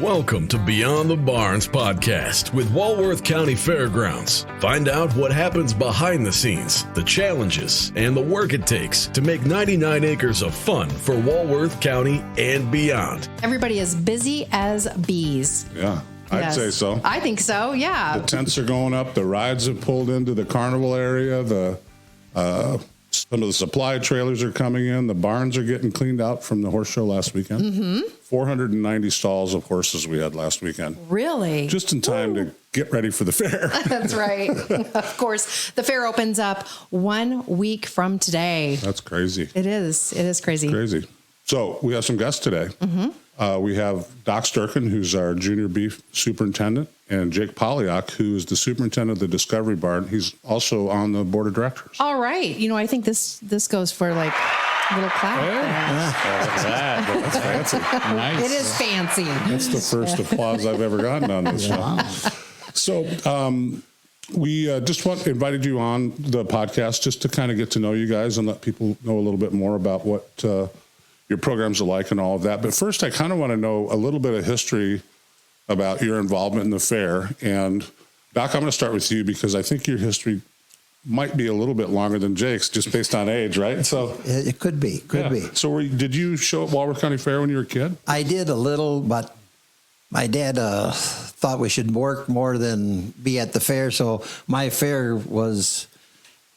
Welcome to Beyond the Barns podcast with Walworth County Fairgrounds. Find out what happens behind the scenes, the challenges, and the work it takes to make 99 acres of fun for Walworth County and beyond. Everybody is busy as bees. Yeah, I'd say so. I think so, yeah. The tents are going up. The rides have pulled into the carnival area. Some of the supply trailers are coming in. The barns are getting cleaned out from the horse show last weekend. Mm-hmm. 490 stalls of horses we had last weekend. Really? Just in time to get ready for the fair. That's right. Of course. The fair opens up 1 week from today. That's crazy. It is. It is crazy. Crazy. So we have some guests today. Mm-hmm. We have Doc Sterken, who's our junior beef superintendent, and Jake Polyock, who is the superintendent of the Discovery Barn. He's also on the board of directors. All right. You know, I think this goes for like a little clap. That's fancy. Nice. It is fancy. That's the first applause I've ever gotten on this show. So we just invited you on the podcast just to kind of get to know you guys and let people know a little bit more about what your programs are like and all of that. But first, I kind of want to know a little bit of history about your involvement in the fair. And Doc, I'm going to start with you because I think your history might be a little bit longer than Jake's just based on age, right? So it could be. So did you show at Walworth County Fair when you were a kid? I did a little, but my dad thought we should work more than be at the fair. So my fair was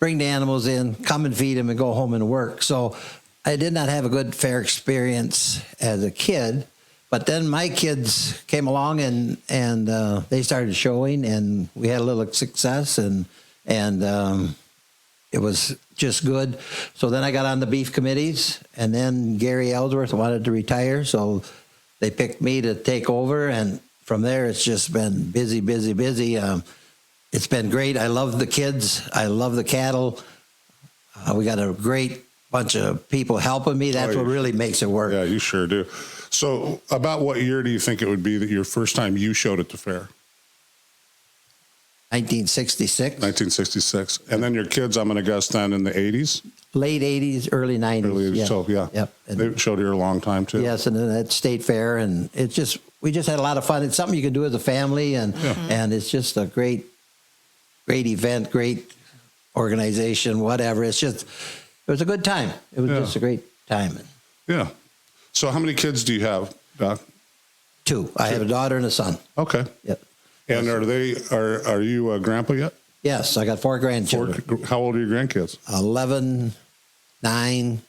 bring the animals in, come and feed them, and go home and work. So I did not have a good fair experience as a kid. But then my kids came along and they started showing, and we had a little success, and it was just good. So then I got on the beef committees, and then Gary Ellsworth wanted to retire, so they picked me to take over, and from there it's just been busy. It's been great. I love the kids. I love the cattle. We got a great bunch of people helping me. That's what really makes it work. Yeah, you sure do. So about what year do you think it would be that your first time you showed at the fair? 1966. 1966. And then your kids, I'm going to guess then in the 80s? Late 80s, early 90s. Early 80s, yeah. so yeah. Yep. They showed here a long time too. Yes, and then at State Fair, and we just had a lot of fun. It's something you can do as a family, and it's just a great event, great organization, whatever. It was a good time. It was just a great time. Yeah. So how many kids do you have, Doc? 2. I have a daughter and a son. Okay. Yep. And are you a grandpa yet? Yes, I got 4 grandchildren. How old are your grandkids? 11, 9,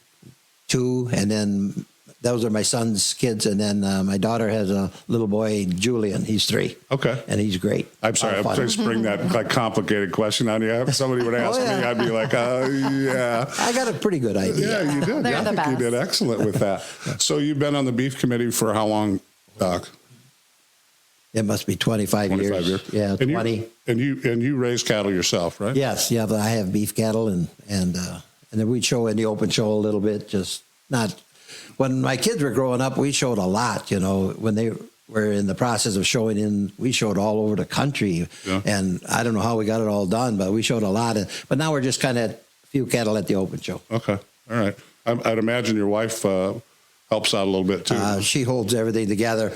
2, and then those are my son's kids. And then my daughter has a little boy, Julian. He's 3. Okay. And he's great. I'm sorry, I'm trying to spring that complicated question on you. If somebody would ask me, I'd be like, yeah. I got a pretty good idea. Yeah, you did. I think you did excellent with that. So you've been on the beef committee for how long, Doc? It must be 25 years. Yeah, and 20. You raise cattle yourself, right? Yes, yeah. But I have beef cattle, and then we'd show in the open show a little bit. Just not when my kids were growing up. We showed a lot. You know, when they were in the process of showing in, we showed all over the country. Yeah. And I don't know how we got it all done, but we showed a lot. But now we're just kind of a few cattle at the open show. Okay, all right. I'd imagine your wife helps out a little bit too. She holds everything together.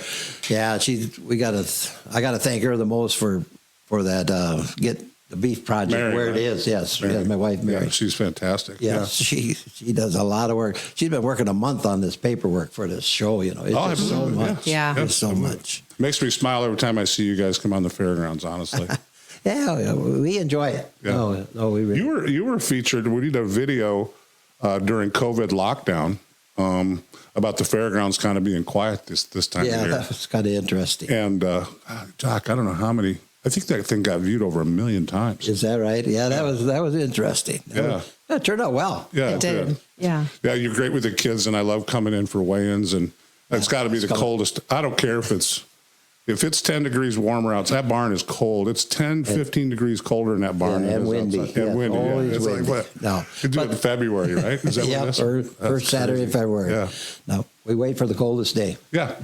Yeah, I gotta thank her the most for that get the beef project Mary, where right? It is. Yes, Mary. My wife Mary. Yeah, she's fantastic. Yes, she does a lot of work. She's been working a month on this paperwork for this show. You know, it's just so much. Yeah, it's so much. Makes me smile every time I see you guys come on the fairgrounds. Honestly. Yeah, we enjoy it. Yeah. No, we really. You were featured. We did a video during COVID lockdown. About the fairgrounds kind of being quiet this time of year. Yeah, that was kind of interesting. And, Doc, I don't know how many. I think that thing got viewed over 1 million times. Is that right? Yeah, that was interesting. That turned out well. Yeah, it did. Yeah. Yeah, you're great with the kids, and I love coming in for weigh-ins, and it's got to be the coldest. I don't care if it's 10 degrees warmer outside. That barn is cold. It's 10, 15 degrees colder in that barn. And windy. And windy. Always windy. Like what? No. You do it in February, right? Is that what it is? First Saturday in February. Yeah. No, we wait for the coldest day. Yeah.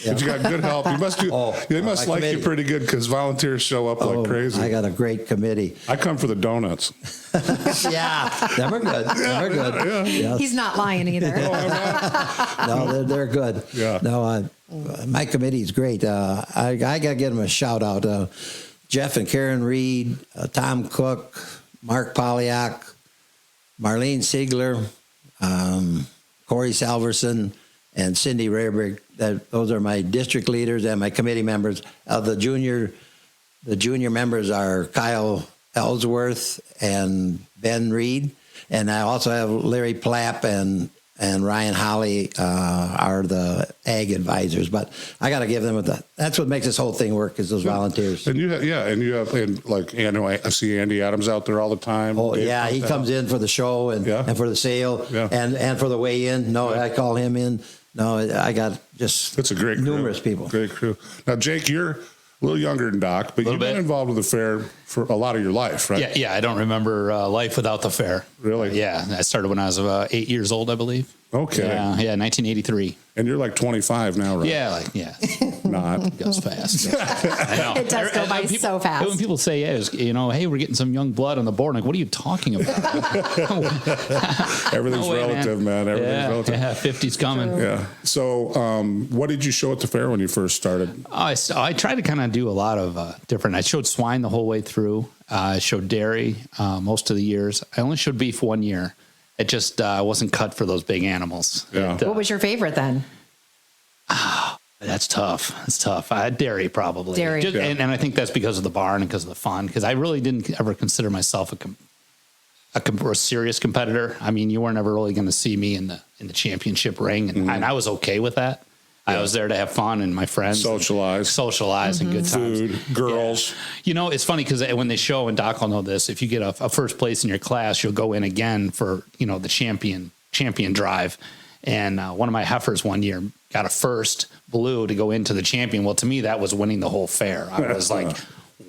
But you got good help. You must they must like you pretty good because volunteers show up like crazy. I got a great committee. I come for the donuts. Yeah, them are good. Them are good. Yeah. Yes. He's not lying either. No, they're good. Yeah. No, My committee is great. I got to give them a shout out. Jeff and Karen Reed, Tom Cook, Mark Polyock, Marlene Siegler, Corey Salverson, and Cindy Rayberg. Those are my district leaders and my committee members. The junior members are Kyle Ellsworth and Ben Reed, and I also have Larry Plapp and Ryan Holly are the ag advisors. But I got to give them that's what makes this whole thing work is those volunteers. And you have like I see Andy Adams out there all the time. Oh yeah, he comes in for the show and for the sale and for the weigh in. No, I call him in. No, I got just that's a great numerous crew. people. Great crew. Now, Jake, you're a little younger than Doc, but you've been involved with the fair for a lot of your life, right? Yeah. I don't remember life without the fair. Really? Yeah. I started when I was about 8 years old, I believe. Okay. Yeah, 1983. And you're like 25 now, right? Yeah, Not. It goes fast. I know. It does go by so fast. When people say, hey, we're getting some young blood on the board, I'm like, what are you talking about? Everything's relative, man. Everything's relative. Yeah, 50's coming. True. Yeah. So what did you show at the fair when you first started? I tried to kind of do a lot of different. I showed swine the whole way through. I showed dairy most of the years. I only showed beef 1 year. It just wasn't cut for those big animals. Yeah. What was your favorite then? That's tough. It's tough. Dairy probably. Dairy. And I think that's because of the barn and because of the fun. Because I really didn't ever consider myself a serious competitor. I mean, you weren't ever really going to see me in the championship ring, and I was okay with that. I was there to have fun and my friends socialize and good times. Food, girls. Yeah. It's funny because when they show, and Doc will know this, if you get a first place in your class, you'll go in again for the champion drive. And one of my heifers 1 year got a first blue to go into the champion. Well, to me, that was winning the whole fair. I was like,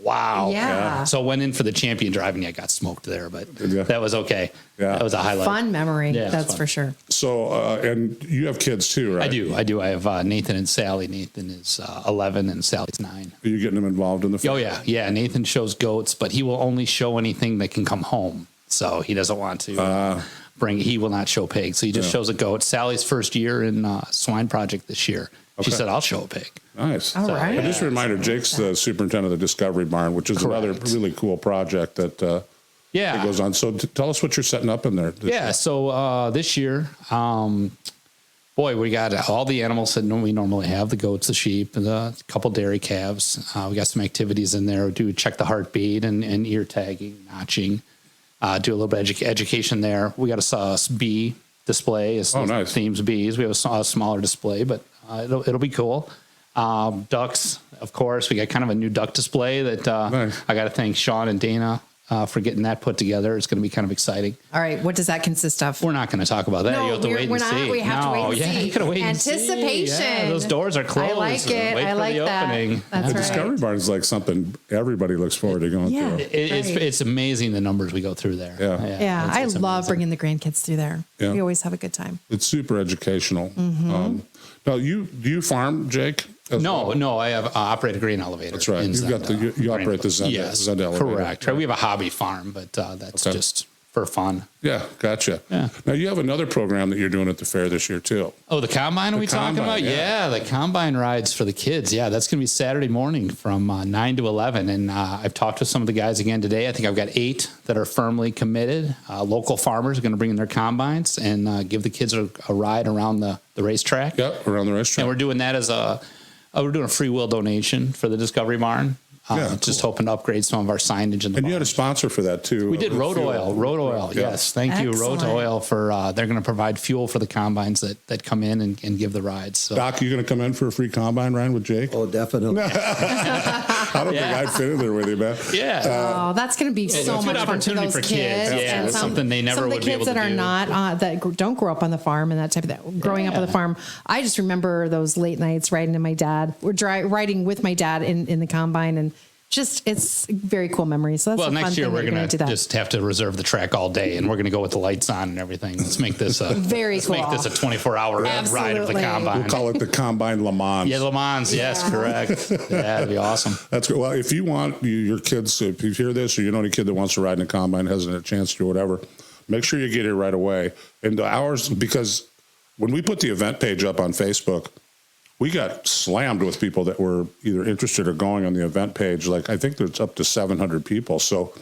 wow. Yeah. So I went in for the champion drive and I got smoked there, but that was okay. Yeah. That was a highlight. Fun memory. Yeah, that's for sure. So, and you have kids too, right? I do. I have Nathan and Sally. Nathan is 11 and Sally's 9. Are you getting them involved in the fair? Oh, yeah. Yeah. Nathan shows goats, but he will only show anything that can come home. So he doesn't want to he will not show pigs. So he just shows a goat. Sally's first year in swine project this year. She said, I'll show a pig. Nice. All right. And just a reminder, Jake's the superintendent of the Discovery Barn, which is another really cool project that goes on. So tell us what you're setting up in there. So this year, we got all the animals that we normally have, the goats, the sheep, a couple dairy calves. We got some activities in there. We check the heartbeat and ear tagging, notching, do a little bit of education there. We got a bee display. Nice. Themes bees. We have a smaller display, but it'll be cool. Ducks, of course. We got kind of a new duck display that nice. I got to thank Sean and Dana for getting that put together. It's going to be kind of exciting. All right. What does that consist of? We're not going to talk about that. No, you have to wait and see. We have to wait and see. You got to wait and see. Anticipation. Yeah, those doors are closed. I like it. Wait I for like the that. opening. That's the right. Discovery Barn is like something everybody looks forward to going through. It's amazing the numbers we go through there. Yeah. I love bringing the grandkids through there. Yeah. We always have a good time. It's super educational. Now, do you farm, Jake? No, I have operate a grain elevator. That's right. You operate the Zend elevator. Correct. Right. We have a hobby farm, but that's just for fun. Yeah, gotcha. Yeah. Now you have another program that you're doing at the fair this year too. Oh, the combine? Are we talking about? Yeah, the combine rides for the kids. Yeah, that's going to be Saturday morning from 9 to 11. And I've talked to some of the guys again today. I think I've got 8 that are firmly committed. Local farmers are going to bring in their combines and give the kids a ride around the racetrack. Yep, around the racetrack. And we're doing that as we're doing a free will donation for the Discovery Barn. Just hoping to upgrade some of our signage in the barn. You had a sponsor for that too. We did Road Oil. Yes. Thank you, Road Oil, for they're going to provide fuel for the combines that come in and give the rides. So. Doc, you going to come in for a free combine ride with Jake? Oh, definitely. I don't think I'd fit in there with you, man. Yeah. That's going to be so much fun for those kids. Yeah, that's something they never would be able to do. Some of the kids that are not, that don't grow up on the farm and that type of thing. Growing up on the farm, I just remember those late nights riding riding with my dad in the combine, and it's very cool memories. So that's next year we're going to just have to reserve the track all day, and we're going to go with the lights on and everything. Let's make this very cool. Make this a 24-hour ride of the combine. We'll call it the Combine Le Mans. Yeah, Le Mans. Yes, correct. Yeah, that'd be awesome. That's good. Well, if you want your kids, if you hear this, or you know any kid that wants to ride in a combine, hasn't had a chance to, or whatever, make sure you get here right away. And the hours, because when we put the event page up on Facebook, we got slammed with people that were either interested or going on the event page. Like, I think there's up to 700 people. So,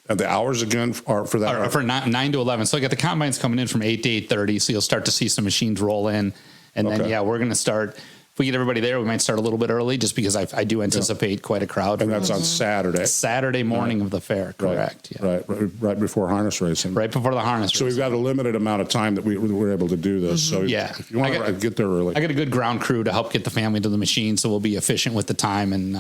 and the hours again are for that? For 9 to 11. So I got the combines coming in from 8 to 8:30. So you'll start to see some machines roll in. And then, we're going to start. If we get everybody there, we might start a little bit early just because I do anticipate quite a crowd. And that's on Saturday. Saturday morning of the fair, correct. Right, right before harness racing. Right before the harness racing. So we've got a limited amount of time that we're able to do this. So if you want to get there early. I got a good ground crew to help get the family to the machine, so we'll be efficient with the time, and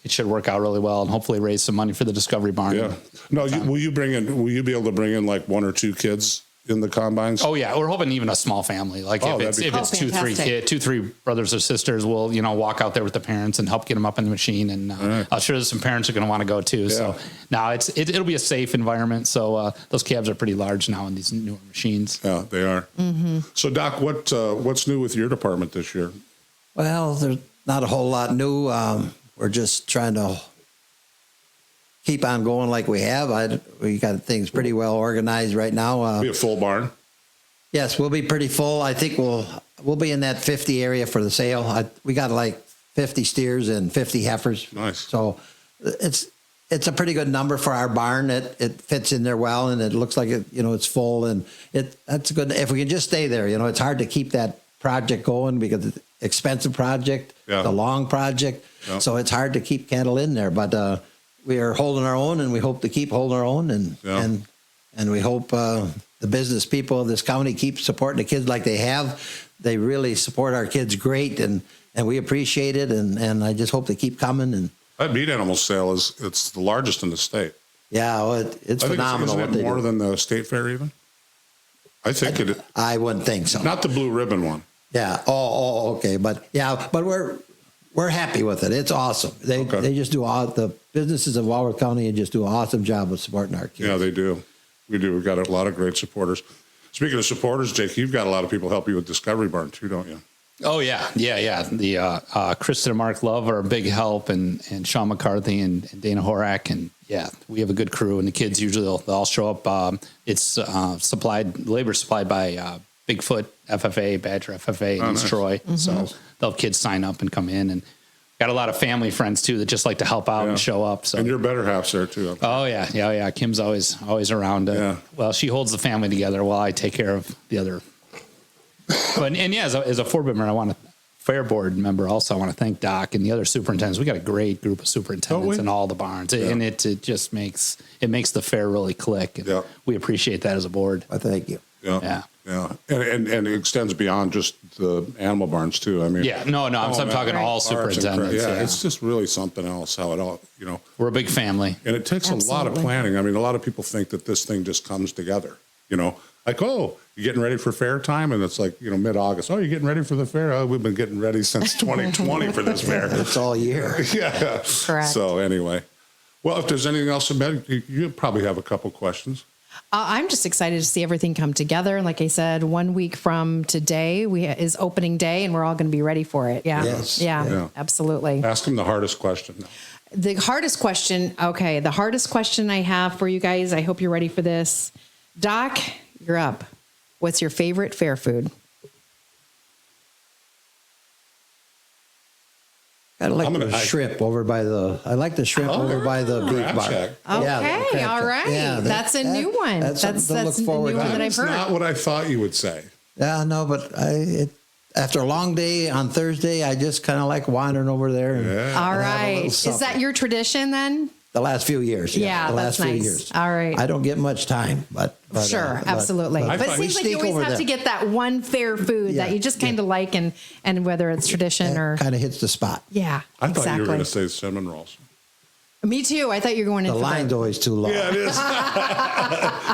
it should work out really well and hopefully raise some money for the Discovery Barn. Yeah. No, will you be able to bring in like 1 or 2 kids in the combines? Oh yeah, we're hoping even a small family. Like if it's 2, 3 kids, 2, 3 brothers or sisters, we'll walk out there with the parents and help get them up in the machine. And I'm sure there's some parents are going to want to go too. Yeah. So now it'll be a safe environment. So those cabs are pretty large now in these newer machines. Yeah, they are. Mm-hmm. So Doc, what's new with your department this year? Well, there's not a whole lot new. We're just trying to keep on going like we have. We got things pretty well organized right now. Be a full barn. Yes, we'll be pretty full. I think we'll be in that 50 area for the sale. We got like 50 steers and 50 heifers. Nice. So it's a pretty good number for our barn. It fits in there well, and it looks like it's full, and that's good. If we can just stay there, it's hard to keep that project going because it's an expensive project, it's a long project, so it's hard to keep cattle in there. But we are holding our own, and we hope to keep holding our own, and we hope the business people of this county keep supporting the kids like they have. They really support our kids great, and we appreciate it, and I just hope they keep coming. And that meat animal sale it's the largest in the state. Yeah, well, it's phenomenal. Isn't it more than the state fair even? I think it. I wouldn't think so. Not the blue ribbon one. Yeah. Oh, okay. But we're happy with it. It's awesome. They just do the businesses of Walworth County and just do an awesome job of supporting our kids. Yeah, they do. We do. We've got a lot of great supporters. Speaking of supporters, Jake, you've got a lot of people help you with Discovery Barn too, don't you? Oh yeah. The Kristen and Mark Love are a big help, and Sean McCarthy and Dana Horak, and we have a good crew. And the kids usually they'll all show up. It's labor supplied by Bigfoot FFA, Badger FFA in East Troy. Mm-hmm. So they'll have kids sign up and come in, and got a lot of family friends too that just like to help out and show up. So. And your better half's there too. Oh yeah. Kim's always around. Well, she holds the family together while I take care of the other. But as a Ford member, Fair Board member also, I want to thank Doc and the other superintendents. We got a great group of superintendents in all the barns, and it just makes the fair really click. And we appreciate that as a board. Well, thank you. Yeah. And it extends beyond just the animal barns too. I mean, I'm talking all superintendents. It's just really something else how it all, We're a big family. And it takes a lot of planning. I mean, a lot of people think that this thing just comes together, like, oh, you're getting ready for fair time. And it's like, mid-August. Oh, you're getting ready for the fair. Oh, we've been getting ready since 2020 for this fair. It's all year. Yeah. Correct. So anyway, well, if there's anything else about it, you probably have a couple questions. I'm just excited to see everything come together. And like I said, 1 week from today is opening day, and we're all going to be ready for it. Yeah. Yes. Yeah, absolutely. Ask him the hardest question. The hardest question. Okay. The hardest question I have for you guys, I hope you're ready for this. Doc, you're up. What's your favorite fair food? I like the shrimp over by the beef bar. Okay, all right. Yeah, that's a new one. That's a new one that I've heard. That's not what I thought you would say. Yeah, no, but after a long day on Thursday, I just kind of like wandering over there. All right. Is that your tradition then? The last few years. Yeah, that's nice. Few years. All right. I don't get much time, but sure, absolutely. But it seems like you always have to get that one fair food that you just kind of like, and whether it's tradition or kind of hits the spot. Yeah, I thought you were going to say cinnamon rolls. Me too. I thought you were going into the line's always too long. Yeah, it is.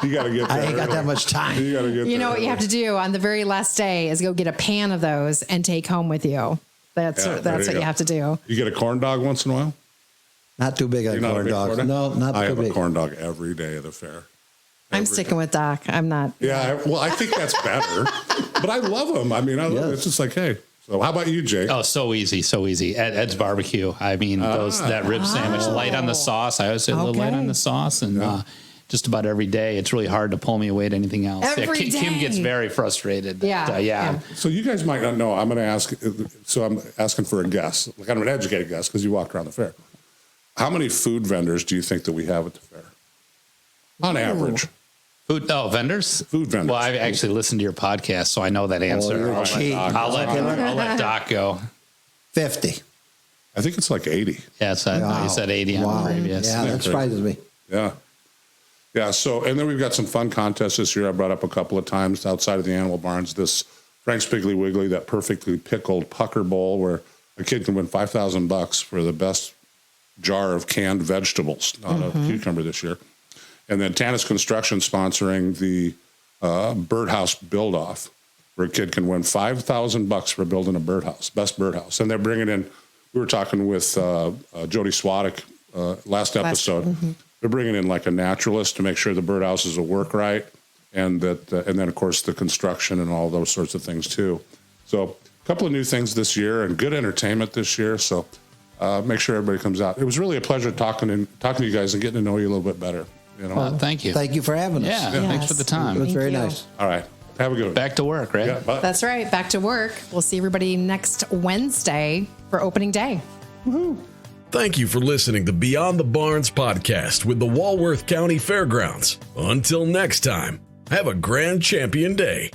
You got to get there. I ain't got that much time. You got to get You know what you have to do on the very last day is go get a pan of those and take home with you. That's what you have to do. You get a corn dog once in a while? Not too big on corn dogs. No, not too big. I have a corn dog every day of the fair. I'm sticking with Doc. I'm not. Yeah, well, I think that's better. But I love them. I mean, it's just like, hey. So how about you, Jake? Oh, so easy. Ed's Barbecue. I mean, that rib sandwich, light on the sauce. I always say a little light on the sauce, and just about every day. It's really hard to pull me away to anything else. Every Kim day. gets very frustrated. Yeah. So you guys might not know. I'm going to ask. So I'm asking for a guess, like I'm an educated guess because you walked around the fair. How many food vendors do you think that we have at the fair? On average. Vendors? Food vendors. Well, I've actually listened to your podcast, so I know that answer. you're cheating. I'll let Doc go. 50. I think it's like 80. Yeah, so I thought you said 80 on the previous. Yeah, that surprises me. Yeah. Yeah. So, and then we've got some fun contests this year. I brought up a couple of times outside of the animal barns, this Frank's Piggly Wiggly, that perfectly pickled pucker bowl where a kid can win $5,000 for the best jar of canned vegetables, not a cucumber this year. And then Tanis Construction sponsoring the birdhouse build-off, where a kid can win $5,000 for building a birdhouse, best birdhouse. And they're bringing in, we were talking with Jody Swadek last episode. They're bringing in like a naturalist to make sure the birdhouses will work right, and that, and then of course the construction and all those sorts of things too. So a couple of new things this year and good entertainment this year. So make sure everybody comes out. It was really a pleasure talking to you guys and getting to know you a little bit better. You know. Well, thank you. Thank you for having us. Yeah, Yes. thanks for the time. It was Thank very you. nice. All right. Have a good one. Back to work, right? Yeah, bye. That's right. Back to work. We'll see everybody next Wednesday for opening day. Thank you for listening to Beyond the Barns podcast with the Walworth County Fairgrounds. Until next time, have a grand champion day.